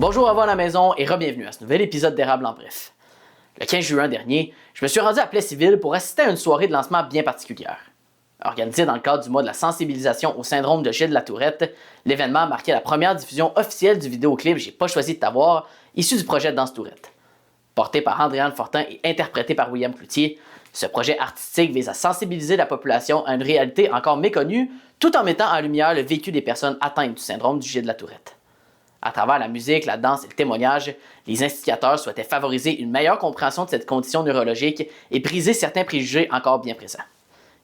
Bonjour à vous à la maison et re-bienvenue à ce nouvel épisode d'Érable en bref. Le 15 juin dernier, je me suis rendu à Plessisville pour assister à une soirée de lancement bien particulière. Organisée dans le cadre du mois de la sensibilisation au syndrome de Gilles de la Tourette, l'événement marquait la première diffusion officielle du vidéoclip J'ai pas choisi de t'avoir, issu du projet Danse Tourette. Porté par Andréane Fortin et interprété par William Cloutier, ce projet artistique vise à sensibiliser la population à une réalité encore méconnue, tout en mettant en lumière le vécu des personnes atteintes du syndrome du Gilles de la Tourette. À travers la musique, la danse et le témoignage, les instigateurs souhaitaient favoriser une meilleure compréhension de cette condition neurologique et briser certains préjugés encore bien présents.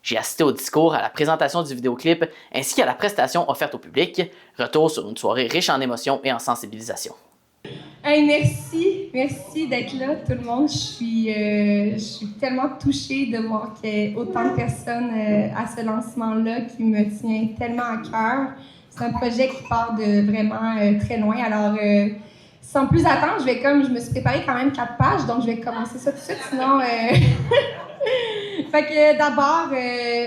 J'ai assisté au discours, à la présentation du vidéoclip ainsi qu'à la prestation offerte au public. Retour sur une soirée riche en émotions et en sensibilisation. Hey, merci d'être là tout le monde. Je suis tellement touchée de voir qu'il y ait autant de personnes à ce lancement-là qui me tient tellement à cœur. C'est un projet qui part de vraiment très loin. Alors, sans plus attendre, je me suis préparée quand même 4 pages, donc je vais commencer ça tout de suite, sinon... Fait que d'abord,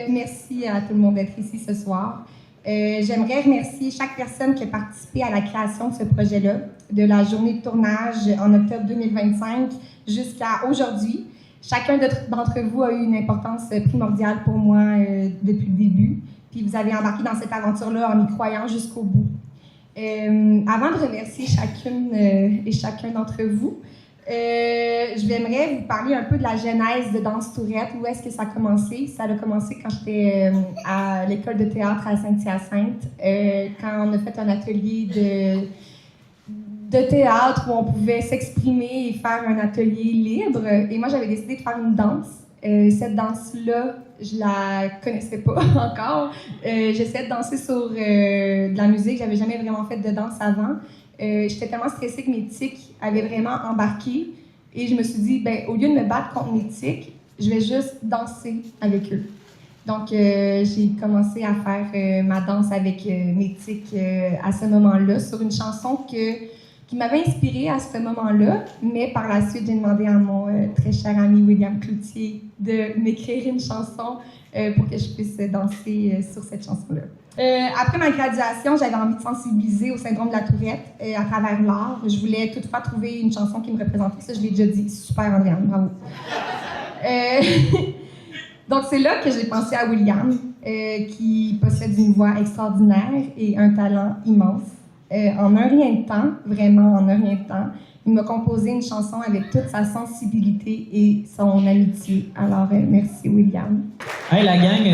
merci à tout le monde d'être ici ce soir. J'aimerais remercier chaque personne qui a participé à la création de ce projet-là, de la journée de tournage en octobre 2025 jusqu'à aujourd'hui. Chacun d'entre vous a eu une importance primordiale pour moi depuis le début. Puis vous avez embarqué dans cette aventure-là en y croyant jusqu'au bout. Avant de remercier chacune et chacun d'entre vous, j'aimerais vous parler un peu de la genèse de Danse Tourette. Où est-ce que ça a commencé? Ça a commencé quand j'étais à l'école de théâtre à Saint-Hyacinthe, quand on a fait un atelier de théâtre où on pouvait s'exprimer et faire un atelier libre. Et moi, j'avais décidé de faire une danse. Cette danse-là, je la connaissais pas encore. J'essayais de danser sur de la musique. J'avais jamais vraiment fait de danse avant. J'étais tellement stressée que mes tics avaient vraiment embarqué. Et je me suis dit, au lieu de me battre contre mes tics, je vais juste danser avec eux. Donc, j'ai commencé à faire ma danse avec mes tics à ce moment-là, sur une chanson qui m'avait inspirée à ce moment-là. Mais par la suite, j'ai demandé à mon très cher ami William Cloutier de m'écrire une chanson pour que je puisse danser sur cette chanson-là. Après ma graduation, j'avais envie de sensibiliser au syndrome de la Tourette à travers l'art. Je voulais toutefois trouver une chanson qui me représentait. Ça, je l'ai déjà dit. Super, Andréane, bravo. Donc, c'est là que j'ai pensé à William, qui possède une voix extraordinaire et un talent immense. En un rien de temps, vraiment en un rien de temps, il m'a composé une chanson avec toute sa sensibilité et son amitié. Alors, merci William. Hey la gang,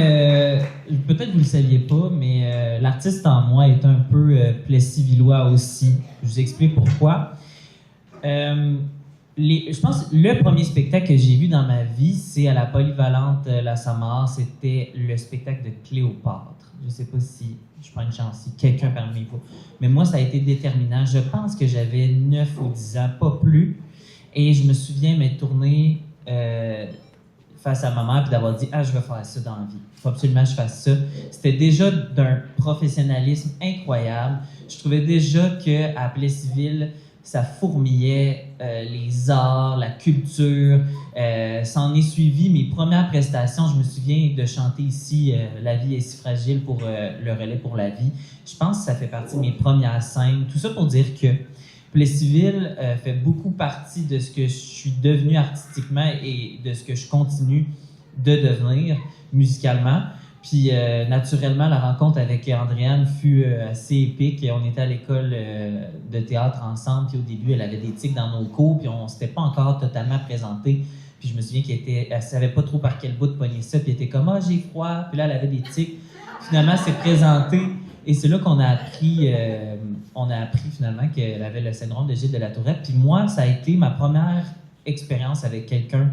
peut-être que vous ne le saviez pas, mais l'artiste en moi est un peu plessivillois aussi. Je vous explique pourquoi. Je pense que le premier spectacle que j'ai vu dans ma vie, c'est à la Polyvalente La Samar. C'était le spectacle de Cléopâtre. Je ne sais pas si je prends une chance, si quelqu'un parmi vous. Mais moi, ça a été déterminant. Je pense que j'avais 9 ou 10 ans, pas plus. Et je me souviens m'être tourné face à ma mère et d'avoir dit « Ah, je vais faire ça dans la vie. Il faut absolument que je fasse ça. » C'était déjà d'un professionnalisme incroyable. Je trouvais déjà qu'à Plessisville, ça fourmillait les arts, la culture. S'en est suivi mes premières prestations. Je me souviens de chanter ici « La vie est si fragile » pour le relais pour la vie. Je pense que ça fait partie de mes premières scènes. Tout ça pour dire que Plessisville fait beaucoup partie de ce que je suis devenu artistiquement et de ce que je continue de devenir musicalement. Puis, naturellement, la rencontre avec Andréane fut assez épique. On était à l'école de théâtre ensemble, puis au début, elle avait des tics dans nos cours, puis on ne s'était pas encore totalement présenté. Puis je me souviens qu'elle ne savait pas trop par quel bout de pogner ça, puis elle était comme « Ah, j'ai froid », puis là, elle avait des tics. Finalement, elle s'est présentée, et c'est là qu'on a appris finalement qu'elle avait le syndrome de Gilles de la Tourette. Puis moi, ça a été ma première expérience avec quelqu'un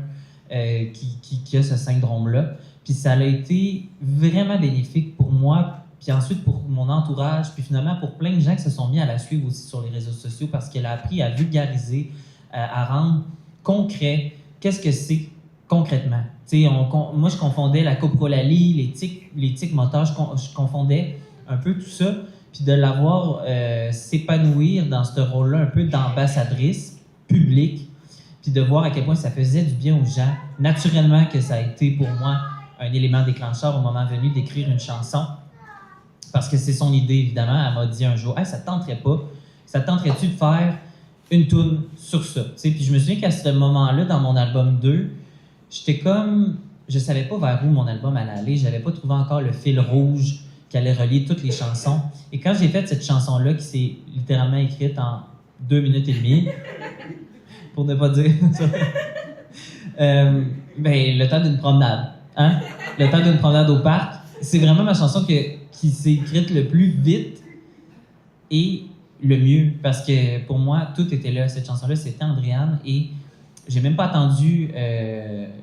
qui a ce syndrome-là. Puis ça a été vraiment bénéfique pour moi, puis ensuite pour mon entourage, puis finalement pour plein de gens qui se sont mis à la suivre aussi sur les réseaux sociaux parce qu'elle a appris à vulgariser, à rendre concret qu'est-ce que c'est concrètement. Moi, je confondais la coprolalie, les tics moteurs, je confondais un peu tout ça, puis de l'avoir s'épanouir dans ce rôle-là un peu d'ambassadrice publique, puis de voir à quel point ça faisait du bien aux gens. Naturellement que ça a été pour moi un élément déclencheur au moment venu d'écrire une chanson. Parce que c'est son idée, évidemment. Elle m'a dit un jour « Hey, ça te tenterait-tu de faire une tune sur ça. T'sais. Puis je me souviens qu'à ce moment-là, dans mon album 2, j'étais comme... Je savais pas vers où mon album allait aller. J'avais pas trouvé encore le fil rouge qui allait relier toutes les chansons. Et quand j'ai fait cette chanson-là, qui s'est littéralement écrite en 2 minutes et demie, pour ne pas dire ça, le temps d'une promenade, hein? Le temps d'une promenade au parc, c'est vraiment ma chanson qui s'est écrite le plus vite et le mieux, parce que pour moi, tout était là. Cette chanson-là, c'était Andréane, et j'ai même pas attendu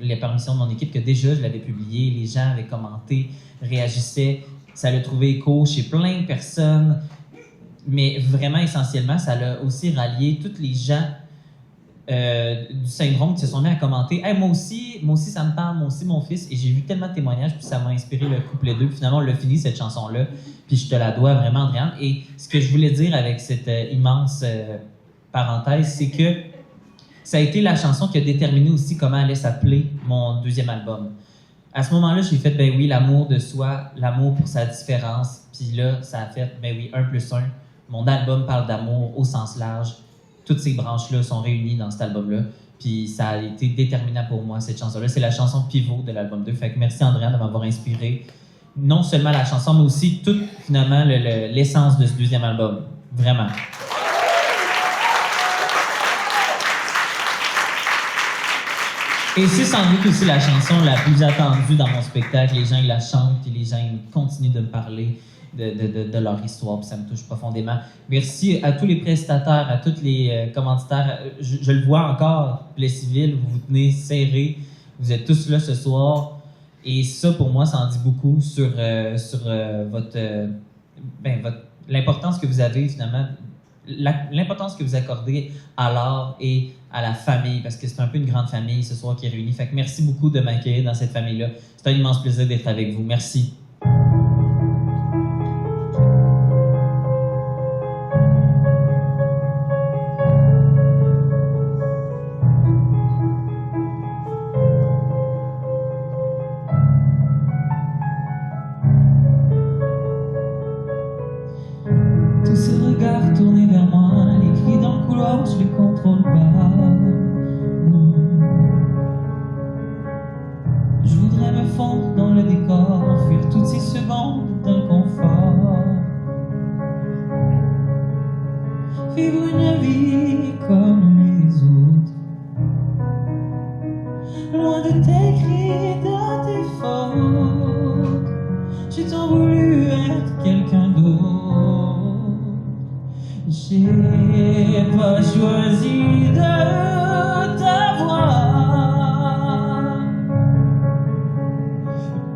les permissions de mon équipe, que déjà je l'avais publiée, les gens avaient commenté, réagissaient, ça l'a trouvé écho chez plein de personnes, mais vraiment essentiellement, ça l'a aussi rallié tous les gens du syndrome qui se sont mis à commenter. Hey, moi aussi ça me parle, moi aussi mon fils, et j'ai vu tellement de témoignages, puis ça m'a inspiré le couplet 2, puis finalement on l'a fini cette chanson-là, puis je te la dois vraiment, Andréane. Et ce que je voulais dire avec cette immense parenthèse, c'est que ça a été la chanson qui a déterminé aussi comment allait s'appeler mon deuxième album. À ce moment-là, j'ai fait, ben oui, l'amour de soi, l'amour pour sa différence, puis là, ça a fait, ben oui, 1+1. Mon album parle d'amour au sens large. Toutes ces branches-là sont réunies dans cet album-là. Puis ça a été déterminant pour moi, cette chanson-là. C'est la chanson pivot de l'album 2. Fait que merci, Andréane, de m'avoir inspiré. Non seulement la chanson, mais aussi toute, finalement, l'essence de ce deuxième album. Vraiment. Et c'est sans doute aussi la chanson la plus attendue dans mon spectacle. Les gens, ils la chantent, et les gens, ils continuent de me parler de leur histoire, puis ça me touche profondément. Merci à tous les prestataires, à tous les commanditaires. Je le vois encore, les civils, vous vous tenez serrés, vous êtes tous là ce soir, et ça, pour moi, ça en dit beaucoup sur l'importance que vous avez, finalement, l'importance que vous accordez à l'art et à la famille, parce que c'est un peu une grande famille ce soir qui est réunie. Fait que merci beaucoup de m'accueillir dans cette famille-là. C'est un immense plaisir d'être avec vous. Merci. Tous ces regards tournés vers moi, les cris dans le couloir, je les contrôle pas. Non. Je voudrais me fondre dans le décor, fuir toutes ces secondes dans le confort. Vivre une vie comme les autres, loin de tes cris, de tes fautes. J'ai tant voulu être quelqu'un d'autre. J'ai pas choisi de t'avoir.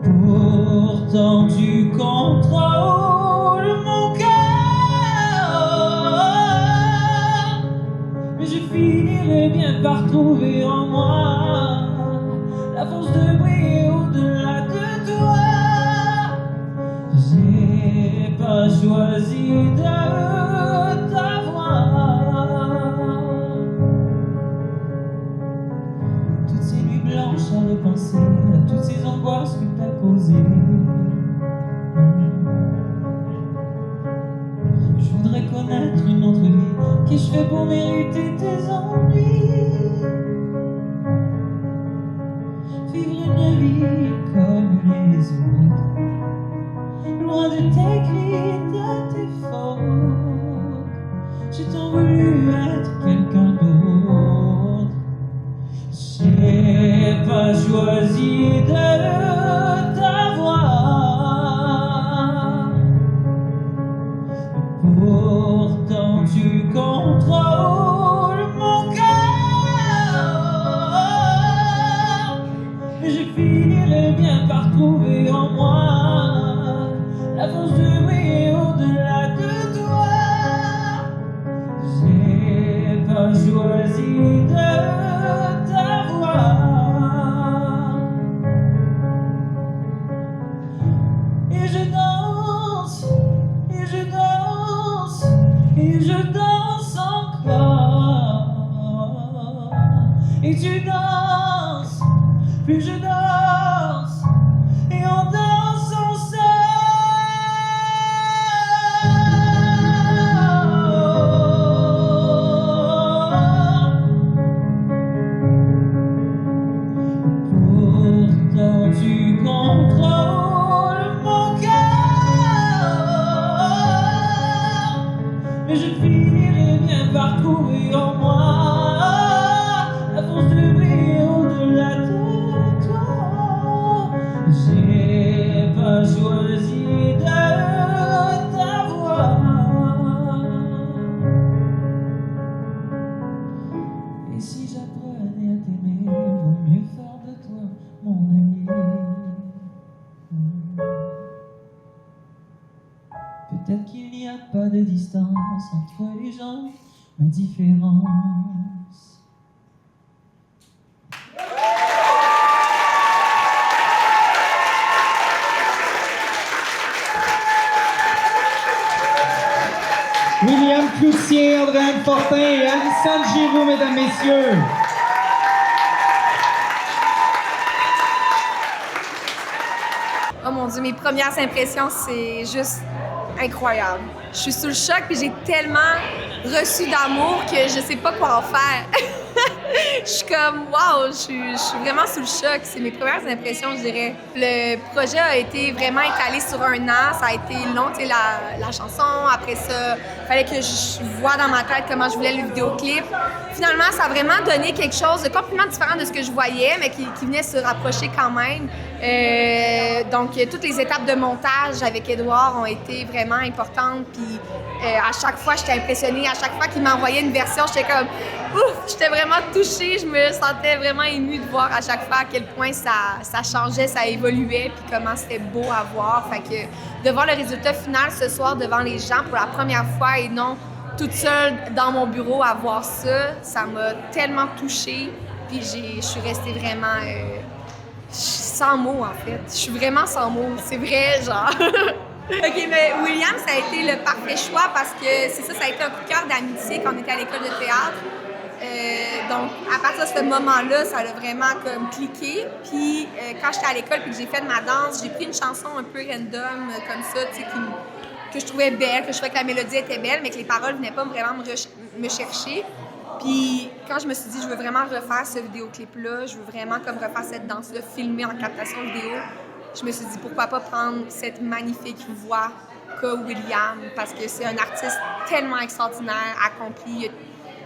Pourtant tu contrôles mon cœur. Mais je finirai bien par trouver en moi la force de briller au-delà de toi. J'ai pas choisi de à repenser à toutes ces angoisses que t'as causées. Je voudrais connaître une autre vie. Qui je fais pour mériter tes ennuis? Vivre une vie comme les autres, loin de tes cris, de tes fautes. J'ai tant voulu être quelqu'un d'autre. J'ai pas choisi de t'avoir. Pourtant tu contrôles mon cœur. Et je finirai bien par trouver en moi la force de briller au-delà de toi. J'ai pas choisi de et je danse, et je danse, et je danse encore. Et tu danses, puis je danse, et on danse ensemble. mais je finirai bien par trouver en moi la force de briller au-delà de toi. J'ai pas choisi de t'avoir. Et si j'apprenais à t'aimer, vaut mieux faire de toi mon ami. Peut-être qu'il n'y a pas de distance entre les gens, ma différence. William Cloutier, Andréane Fortin et Alison Giroux, mesdames, messieurs. Oh mon Dieu, mes premières impressions, c'est juste incroyable. Je suis sous le choc puis j'ai tellement reçu d'amour que je sais pas quoi en faire. Je suis comme, wow, je suis vraiment sous le choc. C'est mes premières impressions, je dirais. Le projet a été vraiment étalé sur 1 an. Ça a été long, tu sais, la chanson. Après ça, il fallait que je vois dans ma tête comment je voulais le vidéoclip. Finalement, ça a vraiment donné quelque chose de complètement différent de ce que je voyais, mais qui venait se rapprocher quand même. Donc, toutes les étapes de montage avec Édouard ont été vraiment importantes. Puis, à chaque fois, j'étais impressionnée. À chaque fois qu'il m'envoyait une version, j'étais comme, ouf, j'étais vraiment touchée. Je me sentais vraiment émue de voir à chaque fois à quel point ça changeait, ça évoluait, puis comment c'était beau à voir. Fait que de voir le résultat final ce soir devant les gens pour la première fois et non toute seule dans mon bureau à voir ça, ça m'a tellement touchée. Puis je suis restée vraiment sans mots, en fait. Je suis vraiment sans mots. C'est vrai, genre. OK, mais William, ça a été le parfait choix parce que c'est ça, ça a été un coup de cœur d'amitié quand on était à l'école de théâtre. Donc, à partir de ce moment-là, ça a vraiment comme cliqué. Puis, quand j'étais à l'école et que j'ai fait de ma danse, j'ai pris une chanson un peu random, comme ça, tu sais, que je trouvais belle, que je trouvais que la mélodie était belle, mais que les paroles venaient pas vraiment me chercher. Puis, quand je me suis dit, je veux vraiment refaire ce vidéoclip-là, je veux vraiment comme refaire cette danse-là filmée en captation vidéo, je me suis dit, pourquoi pas prendre cette magnifique voix qu'a William, parce que c'est un artiste tellement extraordinaire, accompli.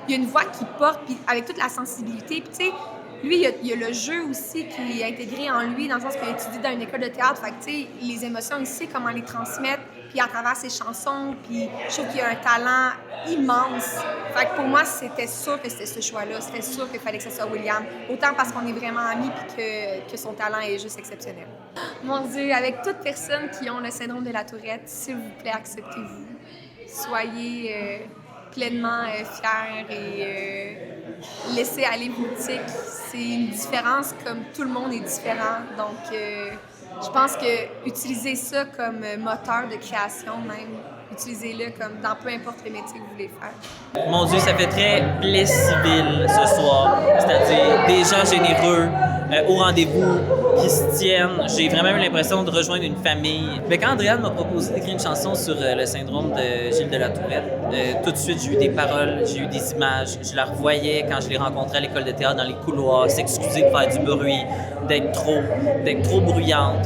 Il y a une voix qui porte, puis avec toute la sensibilité. Puis, tu sais, lui, il y a le jeu aussi qui est intégré en lui, dans le sens qu'il a étudié dans une école de théâtre. Fait que, tu sais, les émotions, il sait comment les transmettre, puis à travers ses chansons. Puis, je trouve qu'il a un talent immense. Fait que pour moi, c'était sûr que c'était ce choix-là. C'était sûr qu'il fallait que ce soit William. Autant parce qu'on est vraiment amis, puis que son talent est juste exceptionnel. Mon Dieu, avec toute personne qui ont le syndrome de la Tourette, s'il vous plaît, acceptez-vous. Soyez pleinement fiers et laissez aller vos tics. C'est une différence comme tout le monde est différent. Donc, je pense que utiliser ça comme moteur de création même, utilisez-le comme dans peu importe le métier que vous voulez faire. Mon Dieu, ça fait très Bliss civil ce soir, c'est-à-dire des gens généreux, au rendez-vous, qui se tiennent. J'ai vraiment eu l'impression de rejoindre une famille. Mais quand Andréane m'a proposé d'écrire une chanson sur le syndrome de Gilles de la Tourette, tout de suite, j'ai eu des paroles, j'ai eu des images. Je la revoyais quand je l'ai rencontrée à l'école de théâtre dans les couloirs, s'excuser de faire du bruit, d'être trop bruyante,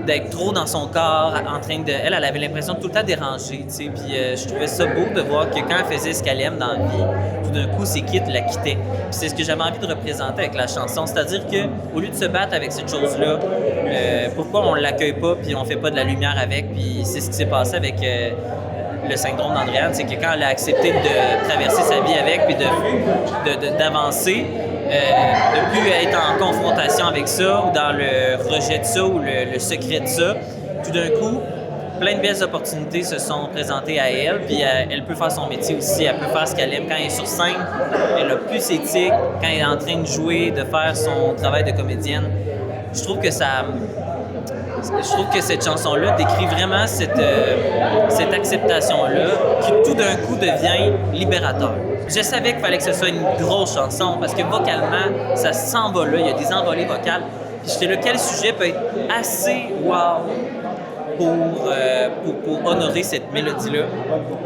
d'être trop dans son corps, en train de... Elle avait l'impression de tout le temps déranger, tu sais. Puis je trouvais ça beau de voir que quand elle faisait ce qu'elle aime dans la vie, tout d'un coup, ses kits la quittaient. Puis c'est ce que j'avais envie de représenter avec la chanson. C'est-à-dire qu'au lieu de se battre avec cette chose-là, pourquoi on l'accueille pas puis on fait pas de la lumière avec? Puis c'est ce qui s'est passé avec le syndrome d'Andréane, c'est que quand elle a accepté de traverser sa vie avec puis d'avancer, de plus être en confrontation avec ça ou dans le rejet de ça ou le secret de ça, tout d'un coup, plein de belles opportunités se sont présentées à elle, puis elle peut faire son métier aussi, elle peut faire ce qu'elle aime. Quand elle est sur scène, elle a plus ses tics, quand elle est en train de jouer, de faire son travail de comédienne. Je trouve que cette chanson-là décrit vraiment cette acceptation-là qui tout d'un coup devient libérateur. Je savais qu'il fallait que ce soit une grosse chanson parce que vocalement, ça s'envole là, il y a des envolées vocales. Puis j'étais là, quel sujet peut être assez wow pour honorer cette mélodie-là.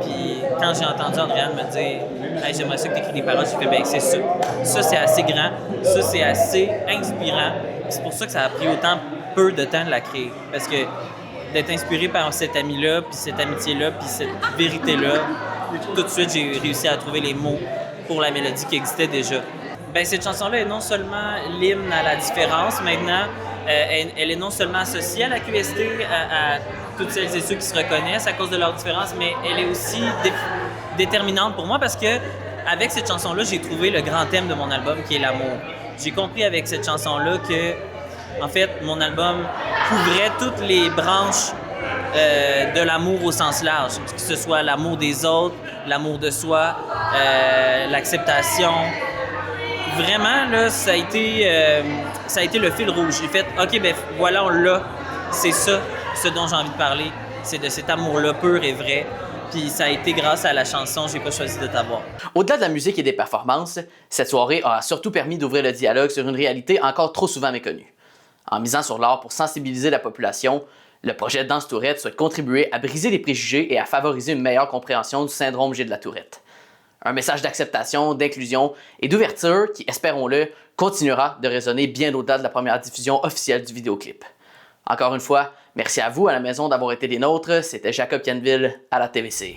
Puis quand j'ai entendu Andréane me dire hey, « j'aimerais ça que tu écris des paroles », j'ai fait « ben c'est ça. Ça, c'est assez grand. Ça, c'est assez inspirant. » C'est pour ça que ça a pris autant peu de temps de la créer. Parce que d'être inspiré par cet ami-là, puis cette amitié-là, puis cette vérité-là. Tout de suite, j'ai réussi à trouver les mots pour la mélodie qui existait déjà. Ben, cette chanson-là est non seulement l'hymne à la différence, maintenant, elle est non seulement associée à la QST, à toutes celles et ceux qui se reconnaissent à cause de leur différence, mais elle est aussi déterminante pour moi parce que avec cette chanson-là, j'ai trouvé le grand thème de mon album qui est l'amour. J'ai compris avec cette chanson-là que, en fait, mon album couvrait toutes les branches de l'amour au sens large, que ce soit l'amour des autres, l'amour de soi, l'acceptation. Vraiment, là, ça a été le fil rouge. J'ai fait, OK, ben voilà, on l'a. C'est ça, ce dont j'ai envie de parler. C'est de cet amour-là pur et vrai. Puis ça a été grâce à la chanson « J'ai pas choisi de t'avoir ». Au-delà de la musique et des performances, cette soirée a surtout permis d'ouvrir le dialogue sur une réalité encore trop souvent méconnue. En misant sur l'art pour sensibiliser la population, le projet Danse Tourette souhaite contribuer à briser les préjugés et à favoriser une meilleure compréhension du syndrome G de la Tourette. Un message d'acceptation, d'inclusion et d'ouverture qui, espérons-le, continuera de résonner bien au-delà de la première diffusion officielle du vidéoclip. Encore une fois, merci à vous à la maison d'avoir été des nôtres. C'était Jacob Canville à la TVC.